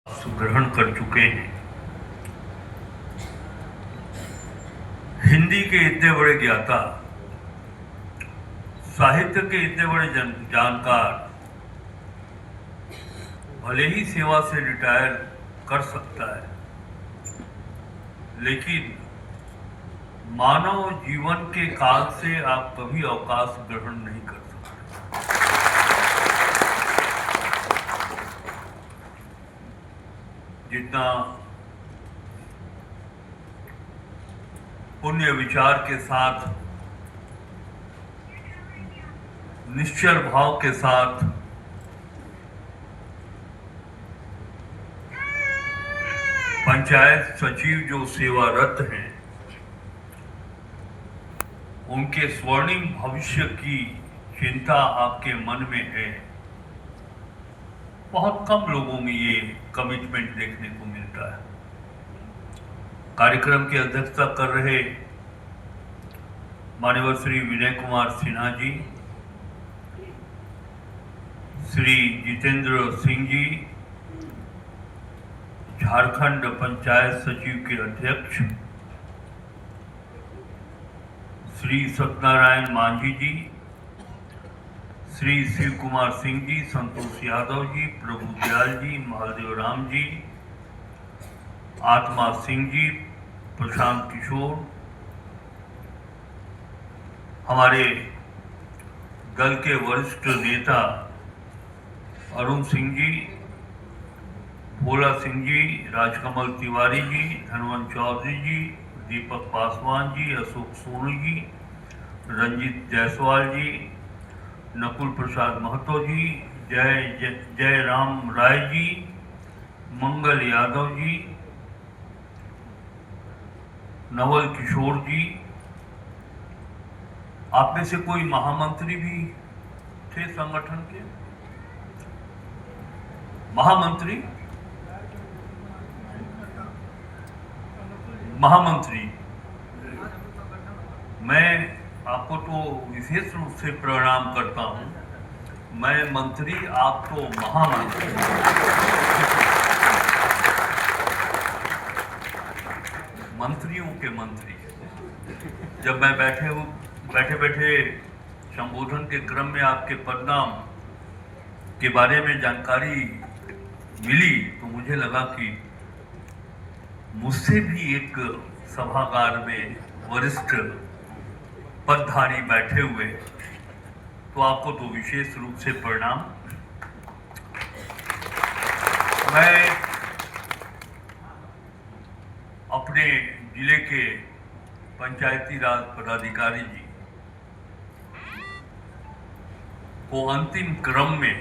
ग्रहण कर चुके हैं। हिंदी के इतने बड़े ज्ञाता, साहित्य के इतने बड़े जानकार भले ही सेवा से रिटायर कर सकता है, लेकिन मानव जीवन के काल से आप कभी अवकाश ग्रहण नहीं कर सकते। जितना पुण्य विचार के साथ, निश्चल भाव के साथ पंचायत सचिव जो सेवारत हैं, उनके स्वर्णिम भविष्य की चिंता आपके मन में है। बहुत कम लोगों में ये कमिटमेंट देखने को मिलता है। कार्यक्रम की अध्यक्षता कर रहे माननीय श्री विनय कुमार सिन्हा जी, श्री जितेंद्र सिंह जी, झारखंड पंचायत सचिव के अध्यक्ष श्री सत्यनारायण मांझी जी, श्री शिव कुमार सिंह जी, संतोष यादव जी, प्रभु दयाल जी, महादेव राम जी, आत्मा सिंह जी, प्रशांत किशोर, हमारे दल के वरिष्ठ नेता अरुण सिंह जी, भोला सिंह जी, राजकमल तिवारी जी, धनवंत चौधरी जी, दीपक पासवान जी, अशोक सोनू जी, रंजीत जायसवाल जी, नकुल प्रसाद महतो जी, जय राम राय जी, मंगल यादव जी, नवल किशोर जी। आप में से कोई महामंत्री भी थे संगठन के? महामंत्री मैं आपको तो विशेष रूप से प्रणाम करता हूं। मैं मंत्री, आप तो महामंत्री। मंत्रियों के मंत्री। जब मैं बैठे संबोधन के क्रम में आपके पदनाम के बारे में जानकारी मिली तो मुझे लगा कि मुझसे भी एक सभागार में वरिष्ठ पदधारी बैठे हुए, तो आपको तो विशेष रूप से प्रणाम। मैं अपने जिले के पंचायती राज पदाधिकारी जी को अंतिम क्रम में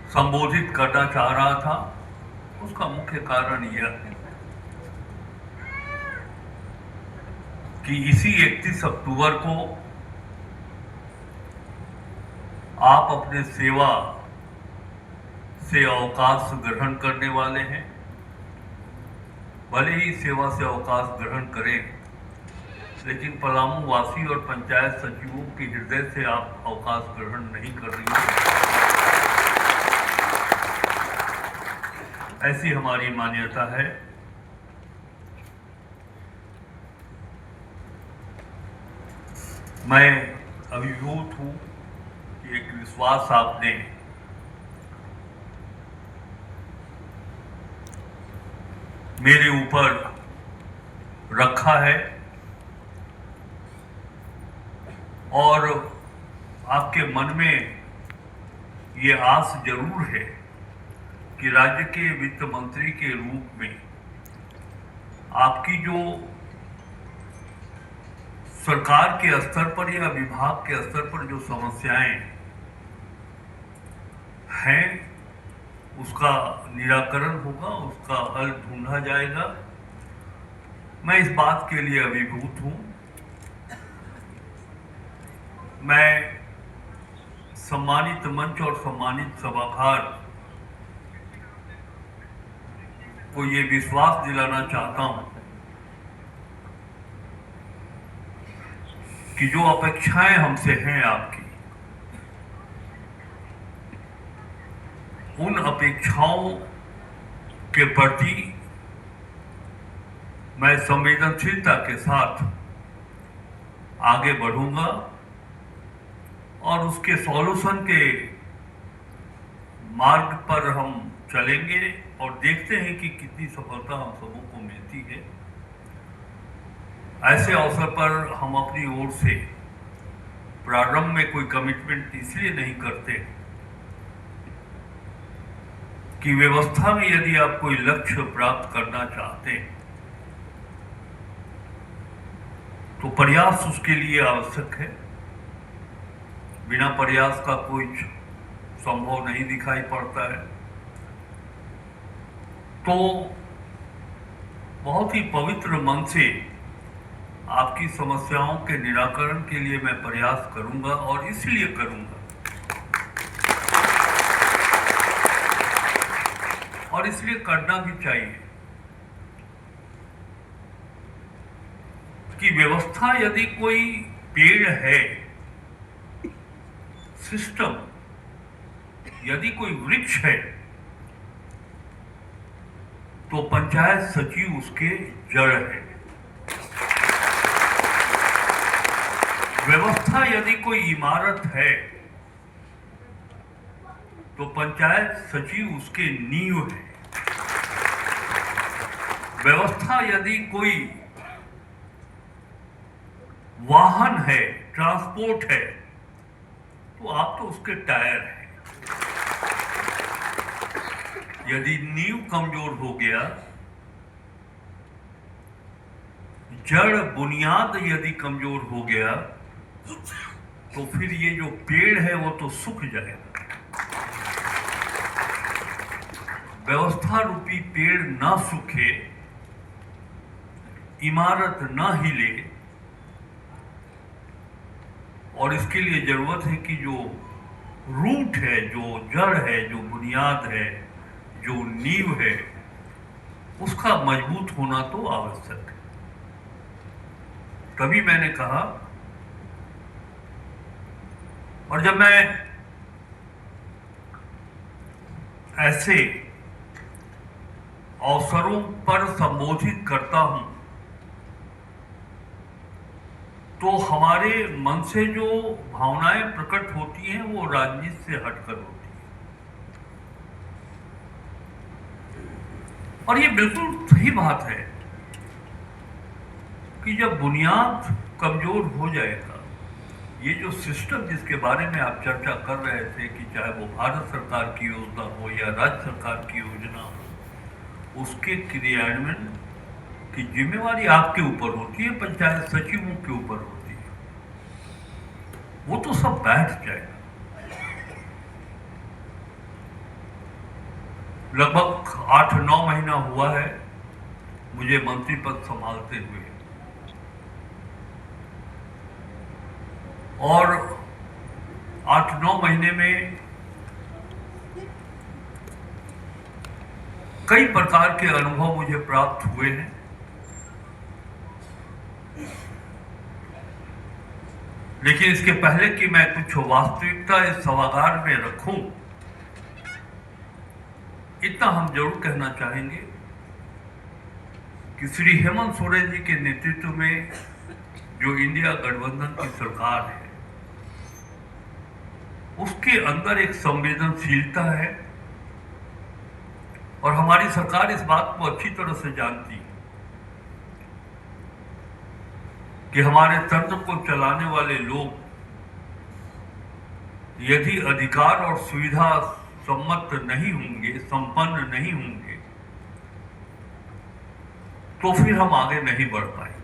संबोधित करना चाह रहा था। उसका मुख्य कारण यह है कि इसी 31 अक्टूबर को आप अपने सेवा से अवकाश ग्रहण करने वाले हैं। भले ही सेवा से अवकाश ग्रहण करें, लेकिन पलामू वासी और पंचायत सचिवों के हृदय से आप अवकाश ग्रहण नहीं कर रही हैं। ऐसी हमारी मान्यता है। मैं अभिभूत हूं कि एक विश्वास आपने मेरे ऊपर रखा है और आपके मन में ये आस जरूर है कि राज्य के वित्त मंत्री के रूप में आपकी जो सरकार के स्तर पर या विभाग के स्तर पर जो समस्याएं हैं, उसका निराकरण होगा, उसका हल ढूंढा जाएगा। मैं इस बात के लिए अभिभूत हूं। मैं सम्मानित मंच और सम्मानित सभागार को ये विश्वास दिलाना चाहता हूं कि जो अपेक्षाएं हमसे हैं आपकी, उन अपेक्षाओं के प्रति मैं संवेदनशीलता के साथ आगे बढ़ूंगा और उसके सॉल्यूशन के मार्ग पर हम चलेंगे और देखते हैं कि कितनी सफलता हम सबों को मिलती है। ऐसे अवसर पर हम अपनी ओर से प्रारंभ में कोई कमिटमेंट इसलिए नहीं करते कि व्यवस्था में यदि आप कोई लक्ष्य प्राप्त करना चाहते हैं तो प्रयास उसके लिए आवश्यक है। बिना प्रयास का कोई संभव नहीं दिखाई पड़ता है। तो बहुत ही पवित्र मन से आपकी समस्याओं के निराकरण के लिए मैं प्रयास करूंगा और इसलिए करूंगा और इसलिए करना भी चाहिए कि व्यवस्था यदि कोई पेड़ है, सिस्टम यदि कोई वृक्ष है, तो पंचायत सचिव उसके जड़ है। व्यवस्था यदि कोई इमारत है तो पंचायत सचिव उसके नींव है। व्यवस्था यदि कोई वाहन है, ट्रांसपोर्ट है, तो आप तो उसके टायर हैं। यदि नींव कमजोर हो गया, जड़ बुनियाद यदि कमजोर हो गया, तो फिर ये जो पेड़ है वो तो सूख जाएगा। व्यवस्था रूपी पेड़ ना सूखे, इमारत ना हिले, और इसके लिए जरूरत है कि जो रूट है, जो जड़ है, जो बुनियाद है, जो नींव है, उसका मजबूत होना तो आवश्यक है। तभी मैंने कहा, और जब मैं ऐसे अवसरों पर संबोधित करता हूं तो हमारे मन से जो भावनाएं प्रकट होती हैं वो राजनीति से हटकर होती हैं। और ये बिल्कुल सही बात है कि जब बुनियाद कमजोर हो जाएगा, ये जो सिस्टम जिसके बारे में आप चर्चा कर रहे थे कि चाहे वो भारत सरकार की योजना हो या राज्य सरकार की योजना हो, उसके क्रियान्वयन की जिम्मेवारी आपके ऊपर होती है, पंचायत सचिवों के ऊपर होती है। वो तो सब बैठ जाएगा। लगभग 8-9 महीना हुआ है मुझे मंत्री पद संभालते हुए, और 8-9 महीने में कई प्रकार के अनुभव मुझे प्राप्त हुए हैं। लेकिन इसके पहले कि मैं कुछ वास्तविकता इस सभागार में रखूं, इतना हम जरूर कहना चाहेंगे कि श्री हेमंत सोरेन जी के नेतृत्व में जो इंडिया गठबंधन की सरकार है, उसके अंदर एक संवेदनशीलता है, और हमारी सरकार इस बात को अच्छी तरह से जानती है कि हमारे तंत्र को चलाने वाले लोग यदि अधिकार और सुविधा सम्मत नहीं होंगे, संपन्न नहीं होंगे, तो फिर हम आगे नहीं बढ़ पाएंगे।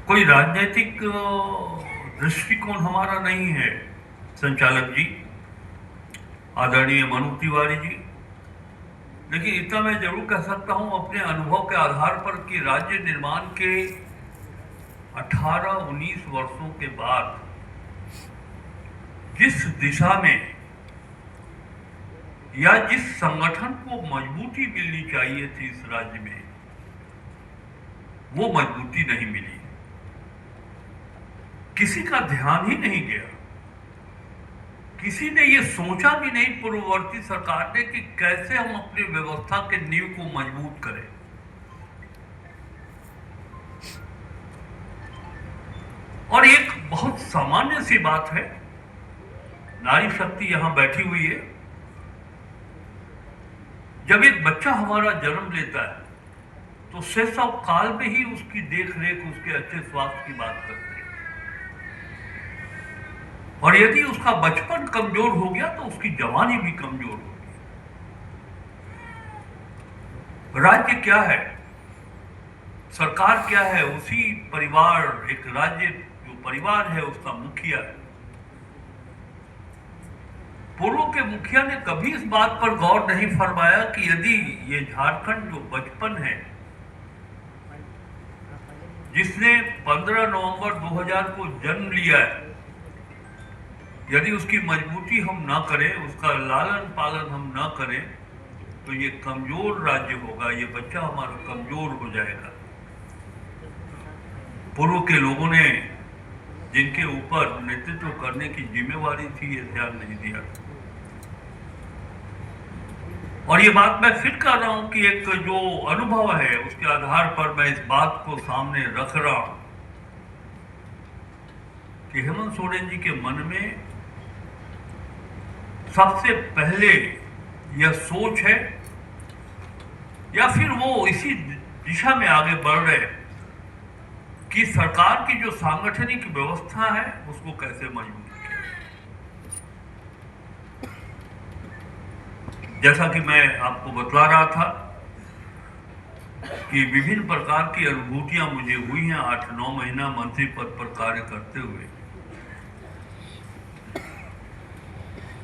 कोई राजनीतिक दृष्टिकोण हमारा नहीं है संचालक जी, आदरणीय मनु तिवारी जी, लेकिन इतना मैं जरूर कह सकता हूं अपने अनुभव के आधार पर कि राज्य निर्माण के 18-19 वर्षों के बाद जिस दिशा में या जिस संगठन को मजबूती मिलनी चाहिए थी इस राज्य में, वो मजबूती नहीं मिली। किसी का ध्यान ही नहीं गया। किसी ने ये सोचा भी नहीं पूर्ववर्ती सरकार ने कि कैसे हम अपनी व्यवस्था के नींव को मजबूत करें। और एक बहुत सामान्य सी बात है, नारी शक्ति यहां बैठी हुई है, जब एक बच्चा हमारा जन्म लेता है तो शैशव काल में ही उसकी देख रेख, उसके अच्छे स्वास्थ्य की बात करते हैं, और यदि उसका बचपन कमजोर हो गया तो उसकी जवानी भी कमजोर होगी। राज्य क्या है, सरकार क्या है, उसी परिवार, एक राज्य जो परिवार है उसका मुखिया है। पूर्व के मुखिया ने कभी इस बात पर गौर नहीं फरमाया कि यदि ये झारखंड जो बचपन है, जिसने 15 नवंबर 2000 को जन्म लिया है, यदि उसकी मजबूती हम ना करें, उसका लालन पालन हम ना करें, तो ये कमजोर राज्य होगा, ये बच्चा हमारा कमजोर हो जाएगा। पूर्व के लोगों ने जिनके ऊपर नेतृत्व करने की जिम्मेवारी थी, ये ध्यान नहीं दिया। और ये बात मैं फिर कर रहा हूं कि एक जो अनुभव है उसके आधार पर मैं इस बात को सामने रख रहा हूं कि हेमंत सोरेन जी के मन में सबसे पहले यह सोच है, या फिर वो इसी दिशा में आगे बढ़ रहे हैं कि सरकार की जो सांगठनिक व्यवस्था है उसको कैसे मजबूत किया। जैसा कि मैं आपको बतला रहा था कि विभिन्न प्रकार की अनुभूतियां मुझे हुई हैं 8-9 महीना मंत्री पद पर कार्य करते हुए।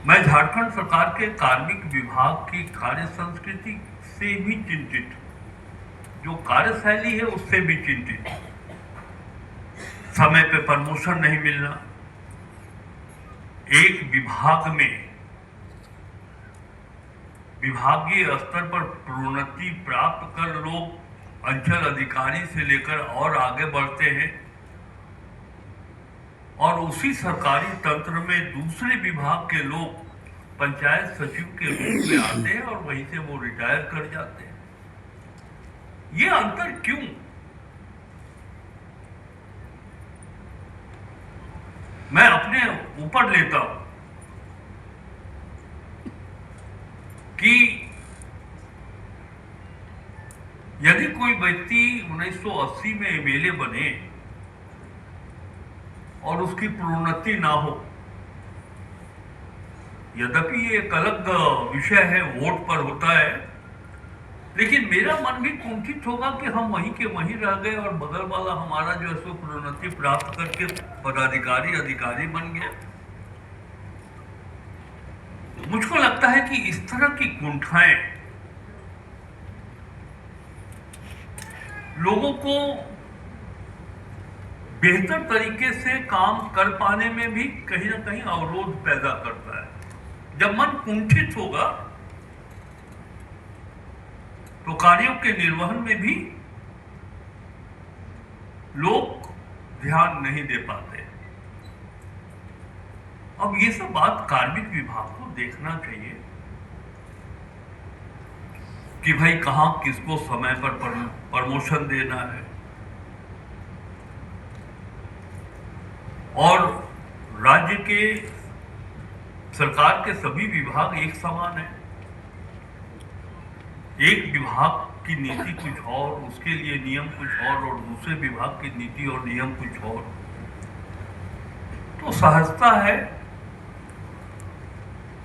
मैं झारखंड सरकार के कार्मिक विभाग की कार्य संस्कृति से भी चिंतित, जो कार्यशैली है उससे भी चिंतित। समय पे प्रमोशन नहीं मिलना, एक विभाग में विभागीय स्तर पर प्रोन्नति प्राप्त कर लोग अंचल अधिकारी से लेकर और आगे बढ़ते हैं, और उसी सरकारी तंत्र में दूसरे विभाग के लोग पंचायत सचिव के रूप में आते हैं और वहीं से वो रिटायर कर जाते हैं। ये अंतर क्यों? मैं अपने ऊपर लेता हूं कि यदि कोई व्यक्ति 1980 में एमएलए बने और उसकी प्रोन्नति ना हो, यद्यपि ये एक अलग विषय है, वोट पर होता है, लेकिन मेरा मन भी कुंठित होगा कि हम वहीं के वहीं रह गए और बगल वाला हमारा जो है सो प्रोन्नति प्राप्त करके पदाधिकारी अधिकारी बन गया। मुझको लगता है कि इस तरह की कुंठाएं लोगों को बेहतर तरीके से काम कर पाने में भी कहीं ना कहीं अवरोध पैदा करता है। जब मन कुंठित होगा तो कार्यों के निर्वहन में भी लोग ध्यान नहीं दे पाते। अब ये सब बात कार्मिक विभाग को देखना चाहिए कि भाई कहां किसको समय पर प्रमोशन देना है, और राज्य के सरकार के सभी विभाग एक समान है। एक विभाग की नीति कुछ और, उसके लिए नियम कुछ और दूसरे विभाग की नीति और नियम कुछ और। तो सहजता है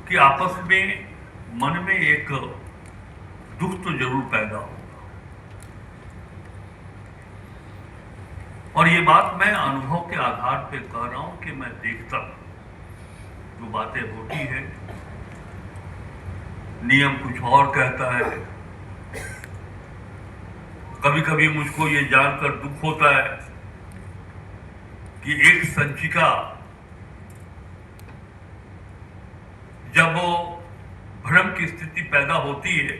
कि आपस में मन में एक दुख तो जरूर पैदा होगा। और ये बात मैं अनुभव के आधार पे कह रहा हूं कि मैं देखता हूं जो बातें होती है, नियम कुछ और कहता है। कभी कभी मुझको ये जानकर दुख होता है कि एक संचिका जब वो भ्रम की स्थिति पैदा होती है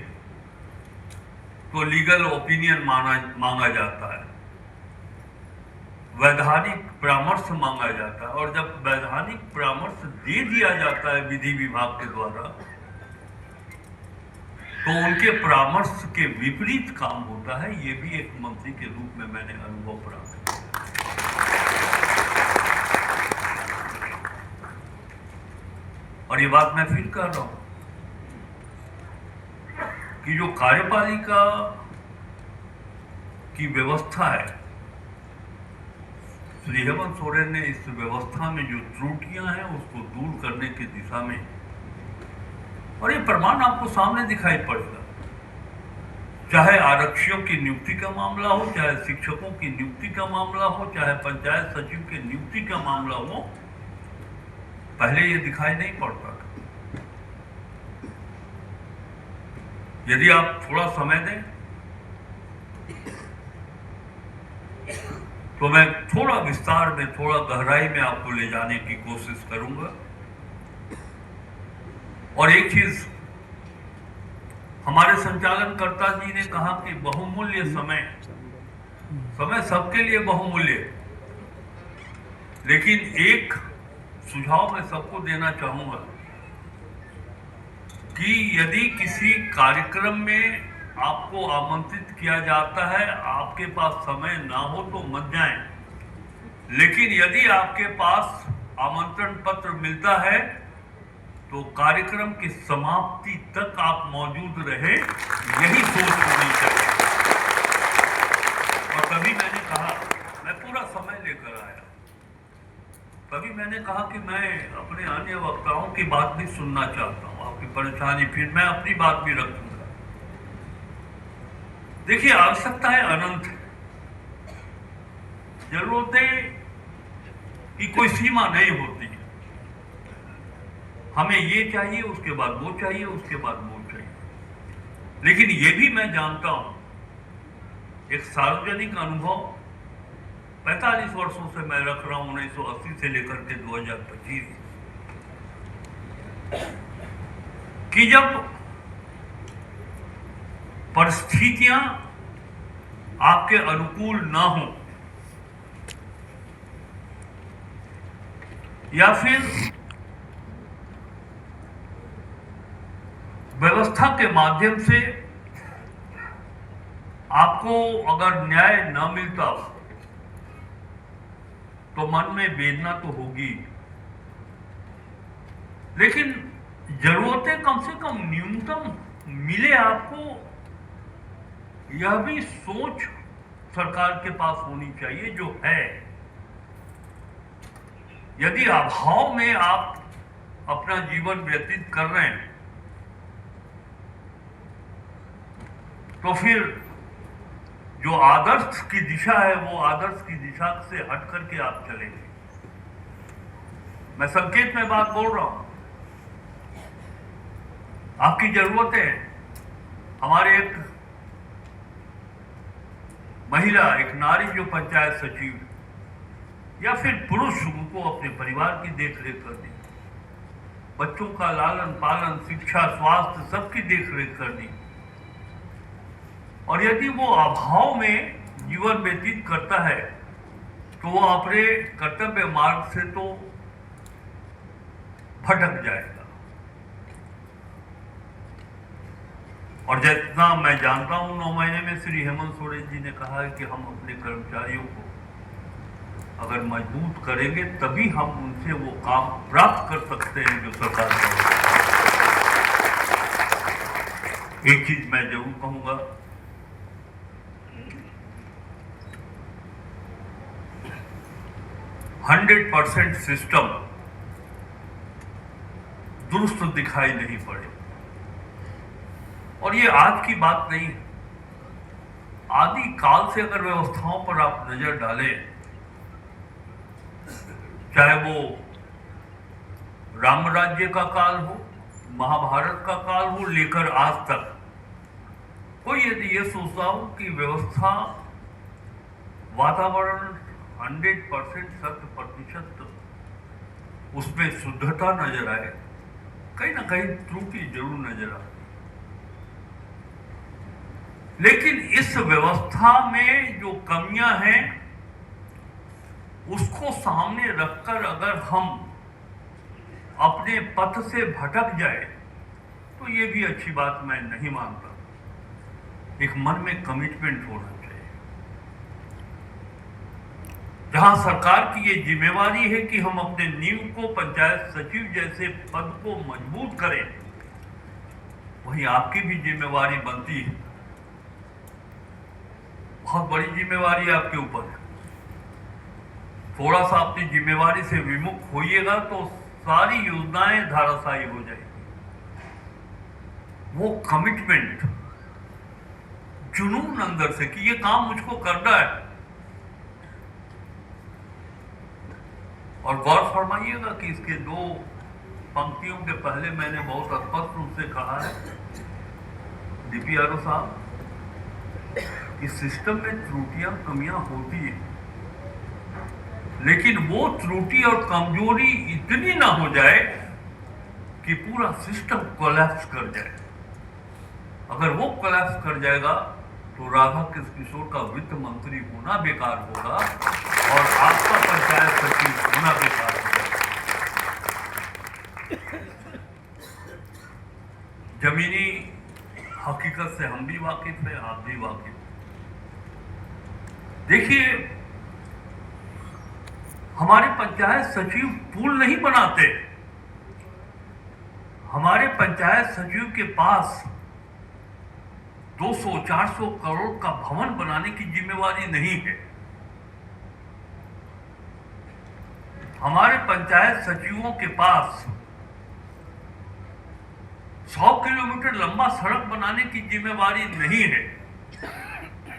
तो लीगल ओपिनियन मांगा जाता है। वैधानिक परामर्श मांगा जाता है, और जब वैधानिक परामर्श दे दिया जाता है विधि विभाग के द्वारा, तो उनके परामर्श के विपरीत काम होता है। ये भी एक मंत्री के रूप में मैंने अनुभव प्राप्त किया। और ये बात मैं फिर कर रहा हूं कि जो कार्यपालिका की व्यवस्था है, श्री हेमंत सोरेन ने इस व्यवस्था में जो त्रुटियां हैं उसको दूर करने की दिशा में, और ये प्रमाण आपको सामने दिखाई पड़ेगा, चाहे आरक्षियों की नियुक्ति का मामला हो, चाहे शिक्षकों की नियुक्ति का मामला हो, चाहे पंचायत सचिव की नियुक्ति का मामला हो, पहले ये दिखाई नहीं पड़ता था। यदि आप थोड़ा समय दें तो मैं थोड़ा विस्तार में, थोड़ा गहराई में आपको ले जाने की कोशिश करूंगा। और एक चीज हमारे संचालनकर्ता जी ने कहा कि बहुमूल्य समय सबके लिए बहुमूल्य, लेकिन एक सुझाव मैं सबको देना चाहूंगा कि यदि किसी कार्यक्रम में आपको आमंत्रित किया जाता है, आपके पास समय ना हो तो मत जाएं, लेकिन यदि आपके पास आमंत्रण पत्र मिलता है तो कार्यक्रम की समाप्ति तक आप मौजूद रहे, यही सोच होनी चाहिए। और तभी मैंने कहा, मैं पूरा समय लेकर आया, तभी मैंने कहा कि मैं अपने अन्य वक्ताओं की बात भी सुनना चाहता हूं, आपकी परेशानी, फिर मैं अपनी बात भी रखूंगा। देखिए, आवश्यकता है अनंत, जरूरतें की कोई सीमा नहीं होती है। हमें ये चाहिए, उसके बाद वो चाहिए, उसके बाद वो चाहिए। लेकिन ये भी मैं जानता हूं, एक सार्वजनिक अनुभव 45 वर्षों से मैं रख रहा हूं, 1980 से लेकर के 2025, कि जब परिस्थितियां आपके अनुकूल ना हो, या फिर व्यवस्था के माध्यम से आपको अगर न्याय न मिलता तो मन में वेदना तो होगी, लेकिन जरूरतें कम से कम न्यूनतम मिले आपको, यह भी सोच सरकार के पास होनी चाहिए जो है। यदि अभाव में आप अपना जीवन व्यतीत कर रहे हैं तो फिर जो आदर्श की दिशा है वो आदर्श की दिशा से हट करके आप चलेंगे। मैं संकेत में बात बोल रहा हूं, आपकी जरूरतें, हमारे एक महिला, एक नारी जो पंचायत सचिव या फिर पुरुष, उनको अपने परिवार की देखरेख करनी, बच्चों का लालन पालन, शिक्षा, स्वास्थ्य, सबकी देखरेख करनी, और यदि वो अभाव में जीवन व्यतीत करता है तो वो अपने कर्तव्य मार्ग से तो भटक जाएगा। और जितना मैं जानता हूं, 9 महीने में श्री हेमंत सोरेन जी ने कहा है कि हम अपने कर्मचारियों को अगर मजबूत करेंगे तभी हम उनसे वो काम प्राप्त कर सकते हैं जो सरकार कर। एक चीज मैं जरूर कहूंगा, 100% सिस्टम दुरुस्त दिखाई नहीं पड़े, और ये आज की बात नहीं है। आदि काल से अगर व्यवस्थाओं पर आप नजर डालें, चाहे वो राम राज्य का काल हो, महाभारत का काल हो, लेकर आज तक, कोई यदि ये सोचता हो कि व्यवस्था, वातावरण 100% 100% उसमें शुद्धता नजर आए, कहीं ना कहीं त्रुटि जरूर नजर आए। लेकिन इस व्यवस्था में जो कमियां हैं उसको सामने रखकर अगर हम अपने पथ से भटक जाए तो ये भी अच्छी बात मैं नहीं मानता। एक मन में कमिटमेंट होना चाहिए। जहां सरकार की ये जिम्मेवारी है कि हम अपने नींव को पंचायत सचिव जैसे पद को मजबूत करें, वहीं आपकी भी जिम्मेवारी बनती है। बहुत बड़ी जिम्मेवारी आपके ऊपर है। थोड़ा सा अपनी जिम्मेवारी से विमुख होइएगा तो सारी योजनाएं धाराशायी हो जाएगी। वो कमिटमेंट, जुनून अंदर से कि ये काम मुझको करना है। और गौर फरमाइएगा कि इसके 2 पंक्तियों के पहले मैंने बहुत स्पष्ट रूप से कहा है, डीपीआरओ साहब, कि सिस्टम में त्रुटियां कमियां होती है, लेकिन वो त्रुटि और कमजोरी इतनी ना हो जाए कि पूरा सिस्टम कोलैप्स कर जाए। अगर वो कोलैप्स कर जाएगा तो राधा कृष्ण किशोर का वित्त मंत्री होना बेकार होगा और आपका पंचायत सचिव होना बेकार होगा। जमीनी हकीकत से हम भी वाकिफ हैं, आप भी वाकिफ। देखिए, हमारे पंचायत सचिव पुल नहीं बनाते। हमारे पंचायत सचिव के पास 200-400 करोड़ का भवन बनाने की जिम्मेवारी नहीं है। हमारे पंचायत सचिवों के पास 100 किलोमीटर लंबा सड़क बनाने की जिम्मेवारी नहीं है,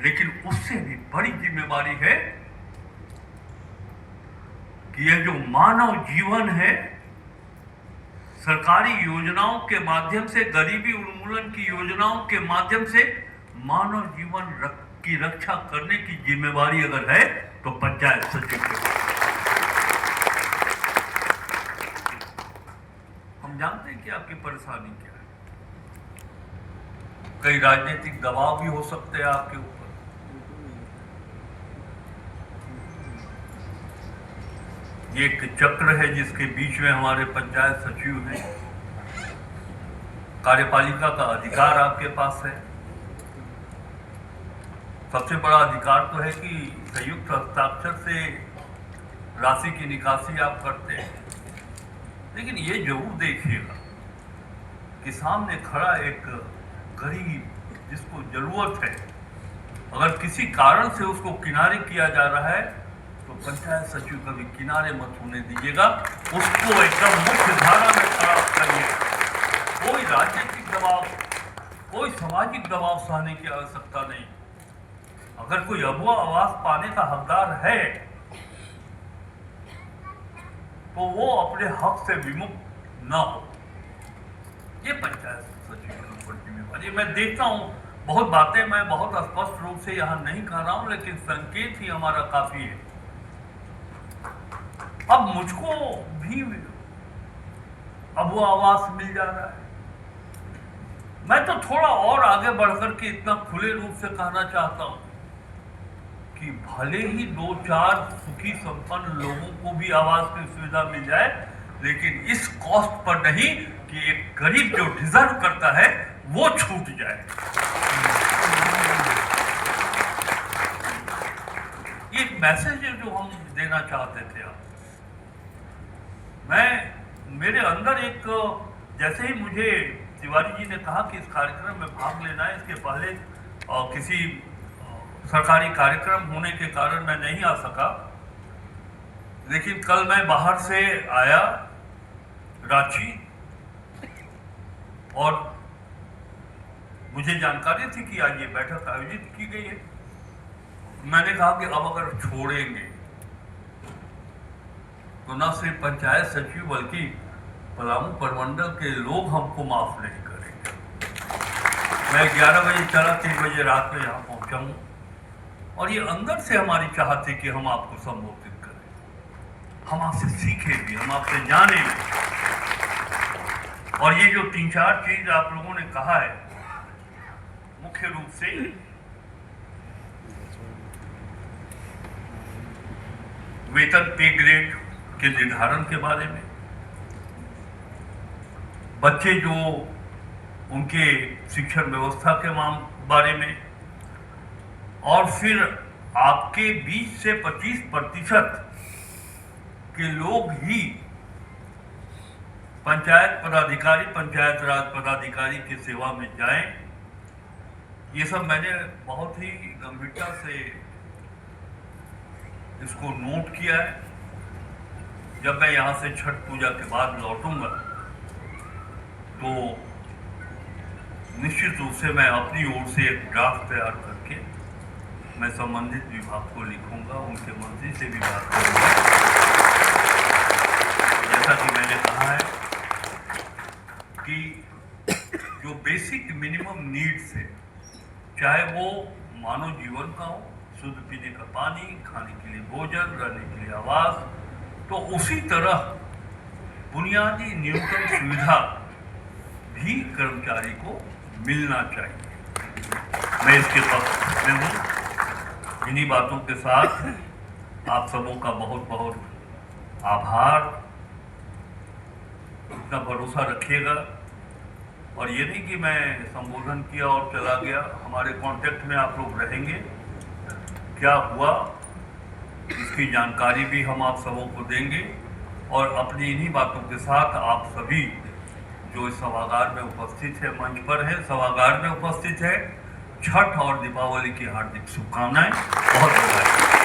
लेकिन उससे भी बड़ी जिम्मेवारी है कि यह जो मानव जीवन है, सरकारी योजनाओं के माध्यम से, गरीबी उन्मूलन की योजनाओं के माध्यम से मानव जीवन की रक्षा करने की जिम्मेवारी अगर है तो पंचायत सचिव के पास। हम जानते हैं कि आपकी परेशानी क्या है। कई राजनीतिक दबाव भी हो सकते हैं आपके ऊपर। ये एक चक्र है जिसके बीच में हमारे पंचायत सचिव हैं। कार्यपालिका का अधिकार आपके पास है। सबसे बड़ा अधिकार तो है कि संयुक्त हस्ताक्षर से राशि की निकासी आप करते हैं, लेकिन ये जरूर देखिएगा कि सामने खड़ा एक गरीब जिसको जरूरत है, अगर किसी कारण से उसको किनारे किया जा रहा है तो पंचायत सचिव कभी किनारे मत होने दीजिएगा। उसको एकदम मुख्य धारा में खड़ा करिए। कोई राजनीतिक दबाव, कोई सामाजिक दबाव सहने की आवश्यकता नहीं। अगर कोई अबुआ आवास पाने का हकदार है तो वो अपने हक से विमुख ना हो। ये पंचायत सचिव के ऊपर जिम्मेवारी। मैं देखता हूं बहुत बातें मैं बहुत स्पष्ट रूप से यहां नहीं कह रहा हूं, लेकिन संकेत ही हमारा काफी है। अब मुझको भी अबुआ आवास मिल जा रहा है। मैं तो थोड़ा और आगे बढ़कर के इतना खुले रूप से कहना चाहता हूं कि भले ही 2-4 सुखी संपन्न लोगों को भी आवास की सुविधा मिल जाए, लेकिन इस कॉस्ट पर नहीं कि एक गरीब जो डिजर्व करता है वो छूट जाए। ये एक मैसेज है जो हम देना चाहते थे। मेरे अंदर एक, जैसे ही मुझे तिवारी जी ने कहा कि इस कार्यक्रम में भाग लेना है, इसके पहले किसी सरकारी कार्यक्रम होने के कारण मैं नहीं आ सका, लेकिन कल मैं बाहर से आया रांची और मुझे जानकारी थी कि आज ये बैठक आयोजित की गई है। मैंने कहा कि अब अगर छोड़ेंगे तो न सिर्फ पंचायत सचिव बल्कि पलामू प्रमंडल के लोग हमको माफ नहीं करेंगे। मैं 11 बजे चला, 3 बजे रात में यहाँ पहुंचा हूँ और ये अंदर से हमारी चाहत थी कि हम आपको संबोधित करें, हम आपसे सीखें भी, हम आपसे जाने भी। और ये जो 3-4 चीज आप लोगों ने कहा है, मुख्य रूप से वेतन पे ग्रेड के निर्धारण के बारे में, बच्चे जो उनके शिक्षण व्यवस्था के बारे में, और फिर आपके 20 से 25% के लोग ही पंचायत पदाधिकारी, पंचायत राज पदाधिकारी की सेवा में जाएं। ये सब मैंने बहुत ही गंभीरता से इसको नोट किया है। जब मैं यहाँ से छठ पूजा के बाद लौटूंगा तो निश्चित रूप से मैं अपनी ओर से एक ड्राफ्ट तैयार करके मैं संबंधित विभाग को लिखूंगा, उनके मंत्री से भी बात करूंगा। जैसा कि मैंने कहा है कि जो बेसिक मिनिमम नीड्स है, चाहे वो मानव जीवन का हो, शुद्ध पीने का पानी, खाने के लिए भोजन, रहने के लिए आवास, तो उसी तरह बुनियादी न्यूनतम सुविधा भी कर्मचारी को मिलना चाहिए। मैं इसके पक्ष में हूँ। इन्हीं बातों के साथ आप सबों का बहुत बहुत आभार। इतना भरोसा रखिएगा। और ये नहीं कि मैं संबोधन किया और चला गया, हमारे कांटेक्ट में आप लोग रहेंगे। क्या हुआ इसकी जानकारी भी हम आप सबों को देंगे। और अपनी इन्हीं बातों के साथ आप सभी जो इस सभागार में उपस्थित है, मंच पर है, सभागार में उपस्थित है, छठ और दीपावली की हार्दिक शुभकामनाएं। बहुत बधाई।